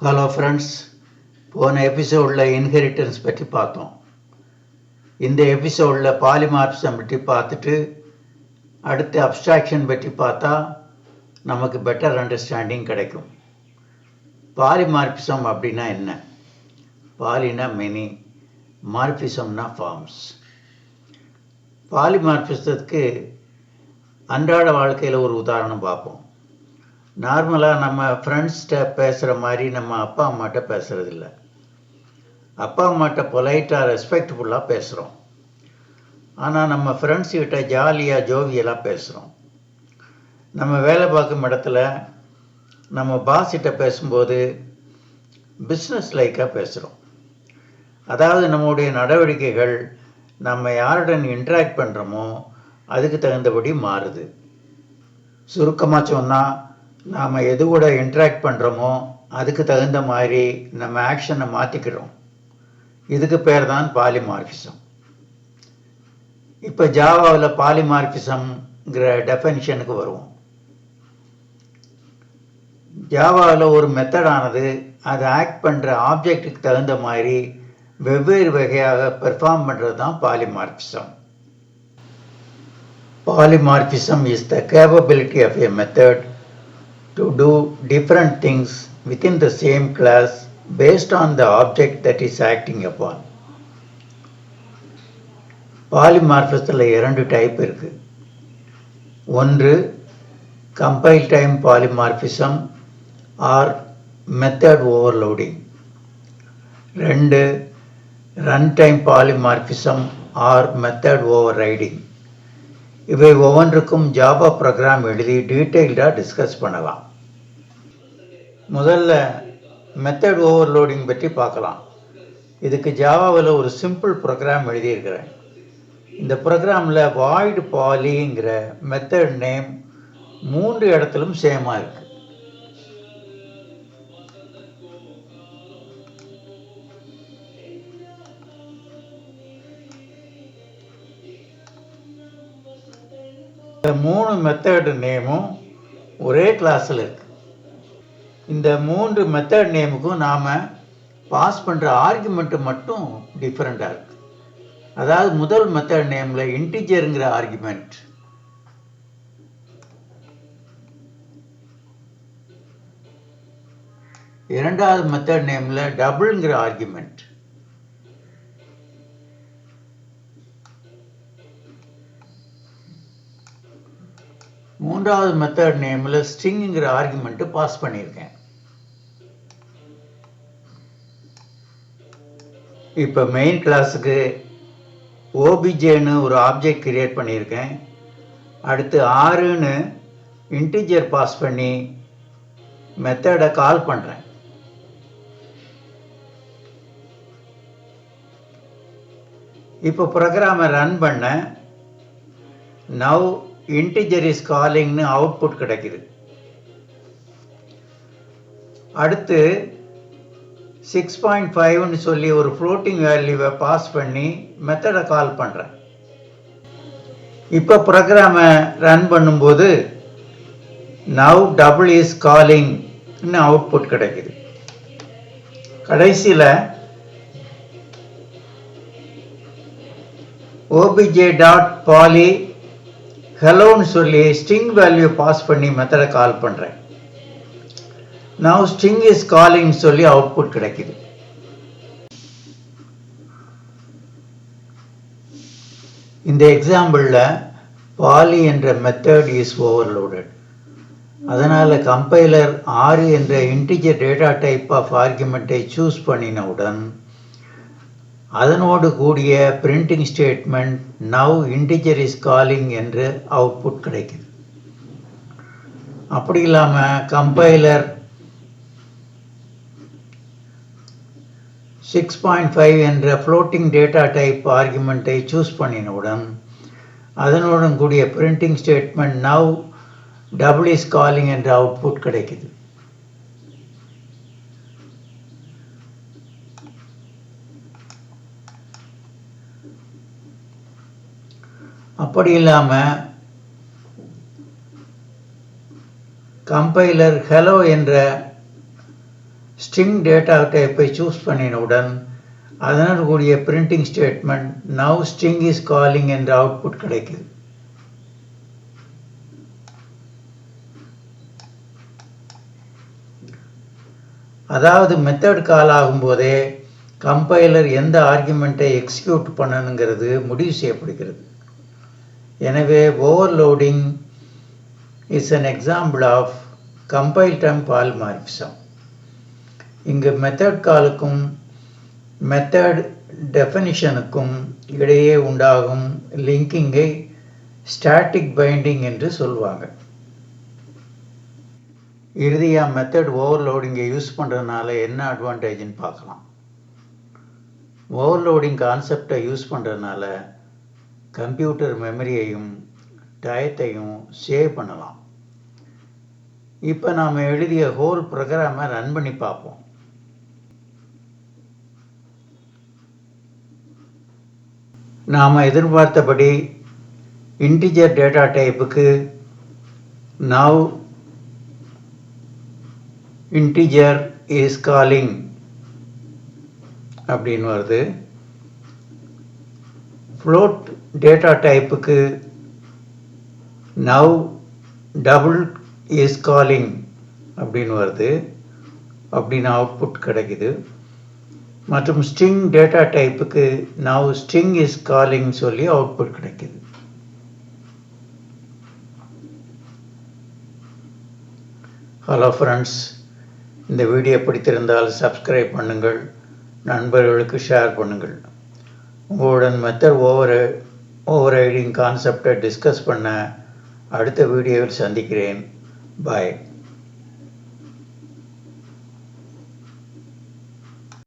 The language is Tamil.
ஹலோ ஃப்ரெண்ட்ஸ், போன எபிசோடில் இன்ஹெரிட்டன்ஸ் பற்றி பார்த்தோம். இந்த எபிசோடில் பாலிமார்பிசம் பற்றி பார்த்துட்டு அடுத்து அப்ஸ்ட்ராக்ஷன் பற்றி பார்த்தா நமக்கு பெட்டர் அண்டர்ஸ்டாண்டிங் கிடைக்கும். பாலிமார்பிசம் அப்படின்னா என்ன? பாலினா மெனி, மார்பிசம்னா ஃபார்ம்ஸ். பாலிமார்பிசத்துக்கு அன்றாட வாழ்க்கையில் ஒரு உதாரணம் பார்ப்போம். நார்மலாக நம்ம ஃப்ரெண்ட்ஸ்கிட்ட பேசுகிற மாதிரி நம்ம அப்பா அம்மாட்ட பேசுகிறதில்ல. அப்பா அம்மாட்ட பொலைட்டாக ரெஸ்பெக்ட்ஃபுல்லாக பேசுகிறோம். ஆனால் நம்ம ஃப்ரெண்ட்ஸ்கிட்ட ஜாலியாக ஜோவியலாக பேசுகிறோம். நம்ம வேலை பார்க்கும் இடத்துல நம்ம பாஸ்கிட்ட பேசும்போது பிஸ்னஸ் லைக்காக பேசுகிறோம். அதாவது நம்முடைய நடவடிக்கைகள் நம்ம யாருடன் இன்ட்ராக்ட் பண்ணுறோமோ அதுக்கு தகுந்தபடி மாறுது. சுருக்கமாக சொன்னால், நாம் எது கூட இன்ட்ராக்ட் பண்ணுறோமோ அதுக்கு தகுந்த மாதிரி நம்ம ஆக்ஷனை மாற்றிக்கிறோம். இதுக்கு பேர் தான் பாலிமார்பிசம். இப்போ ஜாவாவில் பாலிமார்பிசம்ங்கிற டெஃபினிஷனுக்கு வருவோம். ஜாவாவில் ஒரு மெத்தடானது அது ஆக்ட் பண்ணுற ஆப்ஜெக்டுக்கு தகுந்த மாதிரி வெவ்வேறு வகையாக பெர்ஃபார்ம் பண்ணுறது தான் polymorphism. Polymorphism is the capability of a method to do different things within the same class based on the object that is acting upon. பாலிமார்பிசத்தில் 2 டைப் இருக்கு. ஒன்று compile time polymorphism or method overloading. 2 run time polymorphism or method overriding. இவை ஒவ்வொன்றுக்கும் ஜாவா ப்ரோக்ராம் எழுதி டீட்டெயில்டாக டிஸ்கஸ் பண்ணலாம். முதல்ல மெத்தட் ஓவர்லோடிங் பற்றி பார்க்கலாம். இதுக்கு ஜாவாவில் ஒரு சிம்பிள் ப்ரோக்ராம் எழுதியிருக்கிறேன். இந்த ப்ரோக்ராமில் வாய்ட் பாலிங்கிற மெத்தட் நேம் 3 இடத்திலும் சேமாக இருக்கு. இந்த 3 மெத்தட் நேமும் ஒரே கிளாஸில் இருக்கு. இந்த 3 மெத்தட் நேமுக்கும் நாம் பாஸ் பண்ணுற ஆர்குமெண்ட்டு மட்டும் டிஃப்ரெண்ட்டாக இருக்கு. அதாவது முதல் மெத்தட் நேமில் இன்டிஜருங்கிற ஆர்குமெண்ட், இரண்டாவது மெத்தட் நேமில் டபுள்ங்கிற ஆர்குமெண்ட், மூன்றாவது மெத்தட் நேமில் ஸ்ட்ரிங்குங்கிற ஆர்குமெண்ட்டு பாஸ் பண்ணியிருக்கேன். இப்போ மெயின் கிளாஸுக்கு ஓபிஜேன்னு ஒரு ஆப்ஜெக்ட் கிரியேட் பண்ணியிருக்கேன். அடுத்து 6ன்னு இன்டிஜர் பாஸ் பண்ணி மெத்தடை கால் பண்ணுறேன். இப்போ ப்ரோக்ராமை ரன் பண்ண நவ் இன்டிஜர் இஸ் காலிங்னு அவுட்புட் கிடைக்குது. அடுத்து 6.5ன்னு சொல்லி ஒரு ஃப்ளோட்டிங் வேல்யூவை பாஸ் பண்ணி மெத்தடை கால் பண்ணுறேன். இப்போ ப்ரோக்ராமை ரன் பண்ணும்போது நவ் டபுள் இஸ் காலிங்னு அவுட்புட் கிடைக்குது. கடைசியில் obj.poly ஹலோன்னு சொல்லி ஸ்ட்ரிங் வேல்யூ பாஸ் பண்ணி மெத்தடை கால் பண்ணுறேன். நவ் ஸ்ட்ரிங் இஸ் காலிங் சொல்லி அவுட்புட் கிடைக்குது. இந்த எக்ஸாம்பிளில் பாலி என்ற மெத்தட் இஸ் ஓவர்லோடட். அதனால் கம்பைலர் 6 என்ற இன்டிஜர் டேட்டா டைப் ஆஃப் ஆர்குமெண்ட்டை சூஸ் பண்ணினவுடன் அதனோடு கூடிய printing statement now integer is calling என்று அவுட்புட் கிடைக்குது. அப்படி இல்லாமல் கம்பைலர் 6.5 என்ற ஃப்ளோட்டிங் டேட்டா டைப் ஆர்குமெண்ட்டை சூஸ் பண்ணினவுடன் அதனுடன் கூடிய printing statement now double is calling என்ற அவுட்புட் கிடைக்குது. அப்படி இல்லாமல் கம்பைலர் ஹலோ என்ற ஸ்ட்ரிங் டேட்டா டைப்பை சூஸ் பண்ணினவுடன் அதனால் கூடிய printing statement now string is calling என்ற அவுட்புட் கிடைக்குது. அதாவது மெத்தட் கால் ஆகும்போதே கம்பைலர் எந்த ஆர்குமெண்ட்டை எக்ஸிக்யூட் பண்ணணுங்கிறது முடிவு செய்யப்படுகிறது. எனவே overloading is an example of compile time polymorphism. இங்கு மெத்தட் காலுக்கும் மெத்தட் டெஃபினிஷனுக்கும் இடையே உண்டாகும் லிங்கிங்கை ஸ்டாட்டிக் பைண்டிங் என்று சொல்வாங்க. இறுதியாக மெத்தட் ஓவர்லோடிங்கை யூஸ் பண்ணுறதுனால என்ன அட்வான்டேஜ்னு பார்க்கலாம். ஓவர்லோடிங் கான்செப்டை யூஸ் பண்ணுறதுனால கம்ப்யூட்டர் மெமரியையும் டயத்தையும் சேவ் பண்ணலாம். இப்போ நாம் எழுதிய ஹோல் ப்ரோக்ராமை ரன் பண்ணி பார்ப்போம். நாம் எதிர்பார்த்தபடி இன்டிஜர் டேட்டா டைப்புக்கு நவ் இன்டிஜர் இஸ் காலிங் அப்படின்னு வருது. ஃப்ளோட் டேட்டா டைப்புக்கு நவ் டபுள் இஸ் காலிங் அப்படின்னு வருது, அப்படின்னு அவுட்புட் கிடைக்குது. மற்றும் ஸ்ட்ரிங் டேட்டா டைப்புக்கு நவ் ஸ்ட்ரிங் இஸ் காலிங் சொல்லி அவுட்புட் கிடைக்குது. ஹலோ ஃப்ரெண்ட்ஸ், இந்த வீடியோ பிடித்திருந்தால் சப்ஸ்கிரைப் பண்ணுங்கள், நண்பர்களுக்கு ஷேர் பண்ணுங்கள். உங்களுடன் மெத்தட் ஓவர் ரைடிங் கான்செப்டை டிஸ்கஸ் பண்ண அடுத்த வீடியோவில் சந்திக்கிறேன். பாய்.